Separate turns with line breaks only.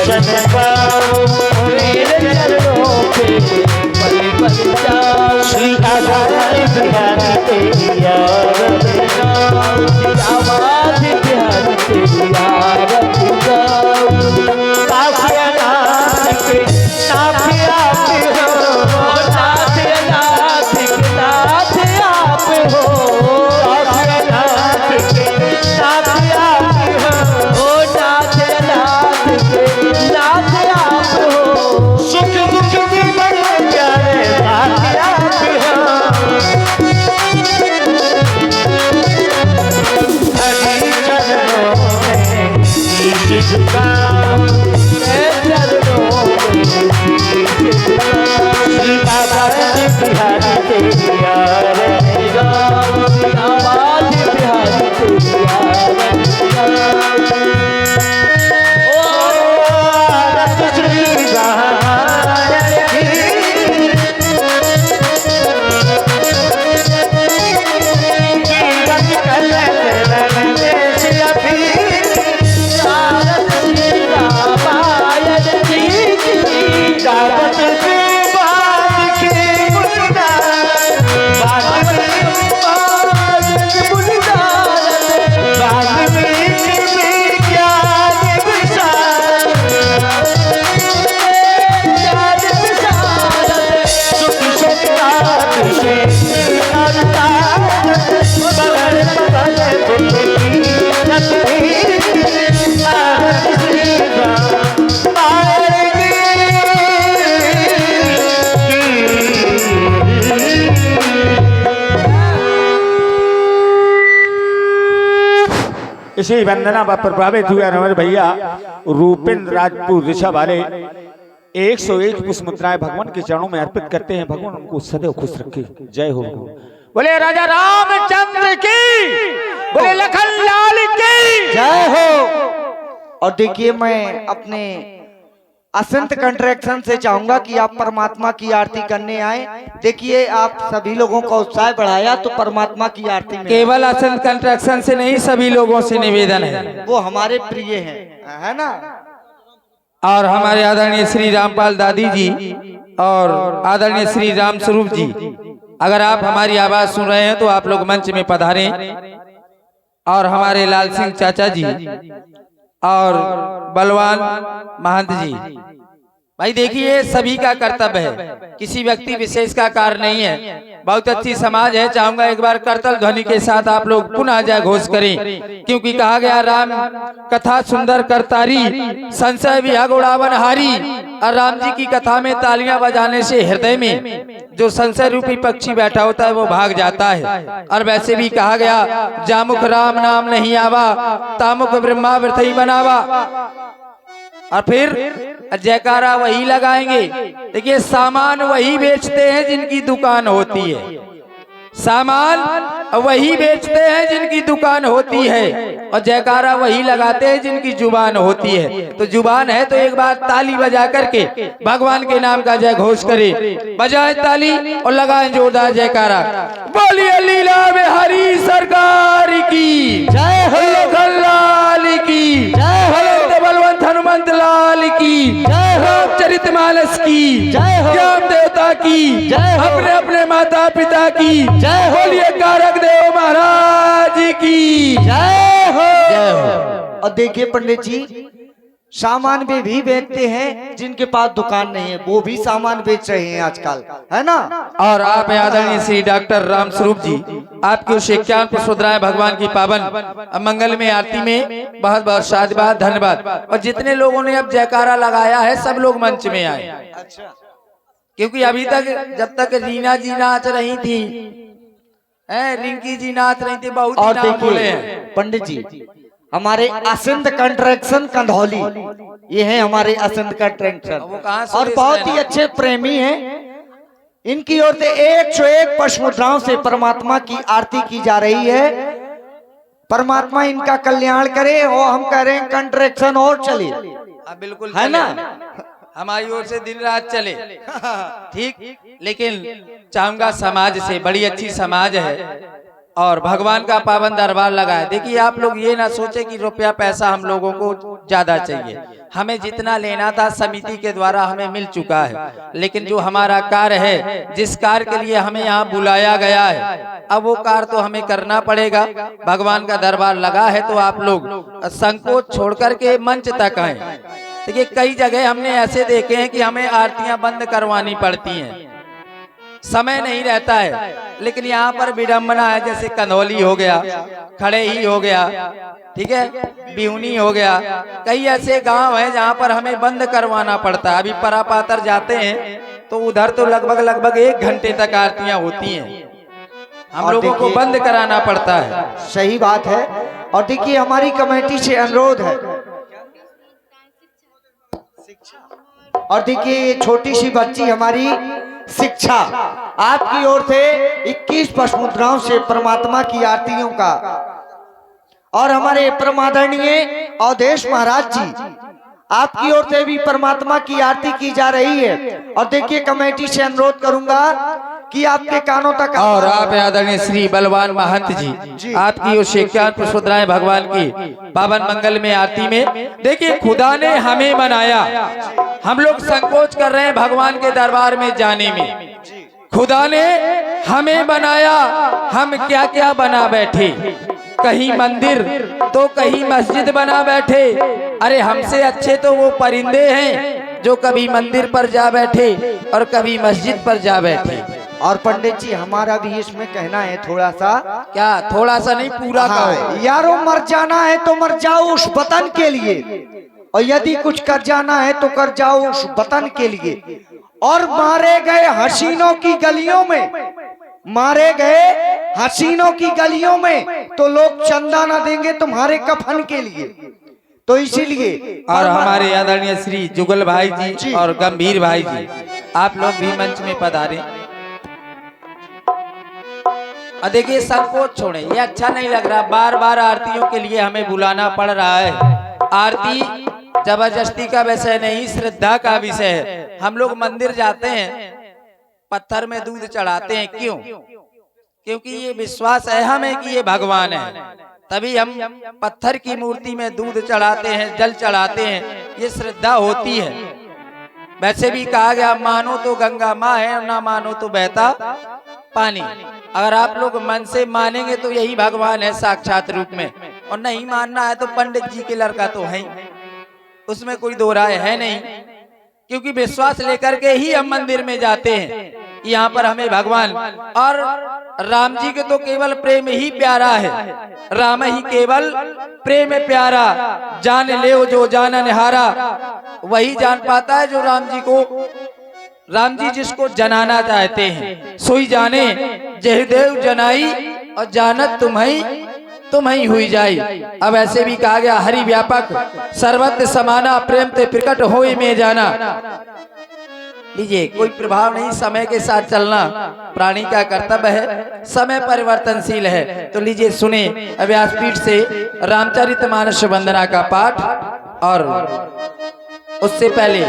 दर्शन पाओ मेरे चरणों पे पल पल जाओ श्री आवाज बिहारी तेरी आरती गाओ श्री आवाज बिहारी तेरी आरती गाओ काफिया नाथ के नाथ आप हो नाथ नाथ के नाथ आप हो काफिया नाथ के नाथ आप हो नाथ नाथ के नाथ आप हो सुख दुख में बड़े प्यारे साथ आप हो हरि चरणों में शीश झुकाओ चरणों में शीश झुकाओ श्री बाबा बिहारी तेरी आरती गाओ श्री आवाज बिहारी तेरी आरती गाओ इसी वंदना पर प्रभावित हुए हमारे भैया रूपेंद्र राजपूत ऋषा वाले 101 पुष्प मुद्राएं भगवान के चरणों में अर्पित करते हैं। भगवान उनको सदैव खुश रखे। जय हो। बोले राजा रामचंद्र की, बोले लखन लाल की जय हो।
और देखिए मैं अपने असंत कंट्रैक्शन से चाहूंगा कि आप परमात्मा की आरती करने आए। देखिए आप सभी लोगों का उत्साह बढ़ाया तो परमात्मा की आरती में
केवल असंत कंट्रैक्शन से नहीं, सभी लोगों से निवेदन है,
वो हमारे प्रिय हैं, है ना।
और हमारे आदरणीय श्री रामपाल दादी जी और आदरणीय श्री राम स्वरूप जी, अगर आप हमारी आवाज सुन रहे हैं तो आप लोग मंच में पधारें। और हमारे लाल सिंह चाचा जी और बलवान महंत जी, भाई देखिए सभी का कर्तव्य है, किसी व्यक्ति विशेष का कार्य नहीं है। बहुत अच्छी समाज है। चाहूंगा एक बार करतल ध्वनि के साथ आप लोग पुनः जय घोष करें, क्योंकि कहा गया राम कथा सुंदर करतारी संशय विहग उड़ावन हारी। और राम जी की कथा में तालियां बजाने से हृदय में जो संशय रूपी पक्षी बैठा होता है वो भाग जाता है। और वैसे भी कहा गया जामुख राम नाम नहीं आवा, तामुख ब्रह्मा वृथई बनावा। और फिर जयकारा वही लगाएंगे। देखिए सामान वही बेचते हैं जिनकी दुकान होती है, सामान वही बेचते हैं जिनकी दुकान होती है, और जयकारा वही लगाते हैं जिनकी जुबान होती है। तो जुबान है तो एक बार ताली बजा करके भगवान के नाम का जय घोष करें। बजाएं ताली और लगाएं जोरदार जयकारा। बोलिए लीला बिहारी सरकार की जय हो, लखन लाल की जय हो, बलवंत हनुमंत लाल की जय हो, रामचरितमानस की जय हो, ज्ञान देवता की जय हो, अपने अपने माता पिता की जय हो, बोलिए कारक देव महाराज की जय हो, जय हो।
और देखिए पंडित जी सामान भी बेचते हैं, जिनके पास दुकान नहीं है वो भी सामान बेच रहे हैं आजकल, है ना।
और आप आदरणीय श्री डॉक्टर राम स्वरूप जी, आपकी उस 51 पुष्पमुद्राएं भगवान की पावन मंगल में आरती में बहुत बहुत साधुवाद धन्यवाद। और जितने लोगों ने अब जयकारा लगाया है सब लोग मंच में आए।
अच्छा,
क्योंकि अभी तक जब तक रीना जी नाच रही थी, रिंकी जी नाच रही थी, बहुत
और
नाम बोले
देखिए
हैं।
पंडित जी हमारे असंत कंट्रैक्शन कंधौली, ये है हमारे असंत कंट्रैक्शन, और बहुत ही अच्छे प्रेमी हैं। इनकी ओर से 101 पुष्पमुद्राओं से परमात्मा की आरती की जा रही है। परमात्मा इनका कल्याण करे और हम कह रहे हैं कंट्रैक्शन और चले।
बिल्कुल
है ना,
हमारी ओर से दिन रात चले, ठीक। लेकिन चाहूंगा समाज से, बड़ी अच्छी समाज है, और भगवान का पावन दरबार लगा है। देखिए आप लोग ये ना सोचे कि रुपया पैसा हम लोगों को ज्यादा चाहिए, हमें जितना लेना था समिति के द्वारा हमें मिल चुका है, लेकिन जो हमारा कार्य है, जिस कार्य के लिए हमें यहाँ बुलाया गया है, अब वो कार्य तो हमें करना पड़ेगा। भगवान का दरबार लगा है तो आप लोग संकोच छोड़ करके मंच तक आए। देखिए कई जगह हमने ऐसे देखे हैं कि हमें आरतियां बंद करवानी पड़ती हैं, समय नहीं रहता है, लेकिन यहाँ पर विडम्बना है। जैसे कंधौली हो गया, खड़े ही हो गया, ठीक है, बिहुनी हो गया, कई ऐसे गांव हैं जहाँ पर हमें बंद करवाना पड़ता है। अभी परापातर जाते हैं तो उधर तो लगभग 1 घंटे तक आरतियां होती हैं, हम लोगों को बंद कराना पड़ता है।
सही बात है। और देखिए हमारी कमेटी से अनुरोध है, और देखिए ये छोटी सी बच्ची हमारी शिक्षा आपकी ओर से 21 पशमुद्राओं से परमात्मा की आरतियों का, और हमारे परमादरणीय अवधेश महाराज जी आपकी ओर से भी परमात्मा की आरती की जा रही है। और देखिए कमेटी से अनुरोध करूंगा कि आपके कानों तक,
और आप आदरणीय श्री बलवान महंत जी आपकी ओर से 51 पुष्पद्राएं भगवान की पावन मंगल में आरती में। देखिए खुदा ने हमें बनाया, हम लोग संकोच कर रहे हैं भगवान के दरबार में जाने में। खुदा ने हमें बनाया, हम क्या क्या बना बैठे, कहीं मंदिर तो कहीं मस्जिद बना बैठे। अरे हमसे अच्छे तो वो परिंदे हैं जो कभी मंदिर पर जा बैठे और कभी मस्जिद पर जा बैठे।
और पंडित जी हमारा भी इसमें कहना है थोड़ा सा,
क्या थोड़ा सा नहीं पूरा कहो।
यारों मर जाना है तो मर जाओ उस वतन के लिए, और यदि कुछ कर जाना है तो कर जाओ उस वतन के लिए। और मारे गए हसीनों की गलियों में, मारे गए हसीनों की गलियों में तो लोग चंदा ना देंगे तुम्हारे कफन के लिए। तो इसीलिए
और हमारे आदरणीय श्री जुगल भाई जी और गंभीर भाई जी आप लोग भी मंच में पधारे। देखिए संकोच छोड़े, ये अच्छा नहीं लग रहा, बार बार आरतियों के लिए हमें बुलाना पड़ रहा है। आरती जबरदस्ती का विषय नहीं, श्रद्धा का विषय है। हम लोग मंदिर जाते हैं, पत्थर में दूध चढ़ाते हैं, क्यों? क्योंकि ये विश्वास है हमें कि ये भगवान है, तभी हम पत्थर की मूर्ति में दूध चढ़ाते हैं, जल चढ़ाते हैं, ये श्रद्धा होती है। वैसे भी कहा गया मानो तो गंगा माँ है और ना मानो तो बहता पानी। अगर आप लोग मन से मानेंगे तो यही भगवान है साक्षात रूप में, और नहीं मानना है तो पंडित जी के लड़का तो है, उसमें कोई दो राय है नहीं। क्योंकि विश्वास लेकर के ही हम मंदिर में जाते हैं, यहाँ पर हमें भगवान और राम जी के तो केवल प्रेम ही प्यारा है, राम ही केवल प्रेम प्यारा। जान ले जो जानन हारा, वही जान पाता है जो राम जी को, राम जी जिसको जनाना चाहते हैं सोई जाने, जयदेव जनाई और जानत तुम्हें हुई जाई। अब ऐसे भी कहा गया हरि व्यापक सर्वत्र समाना, प्रेम ते प्रकट होए में जाना। लीजिए कोई प्रभाव नहीं, समय के साथ चलना प्राणी का कर्तव्य है, समय परिवर्तनशील है। तो लीजिए सुने व्यासपीठ से रामचरितमानस वंदना का पाठ, और उससे पहले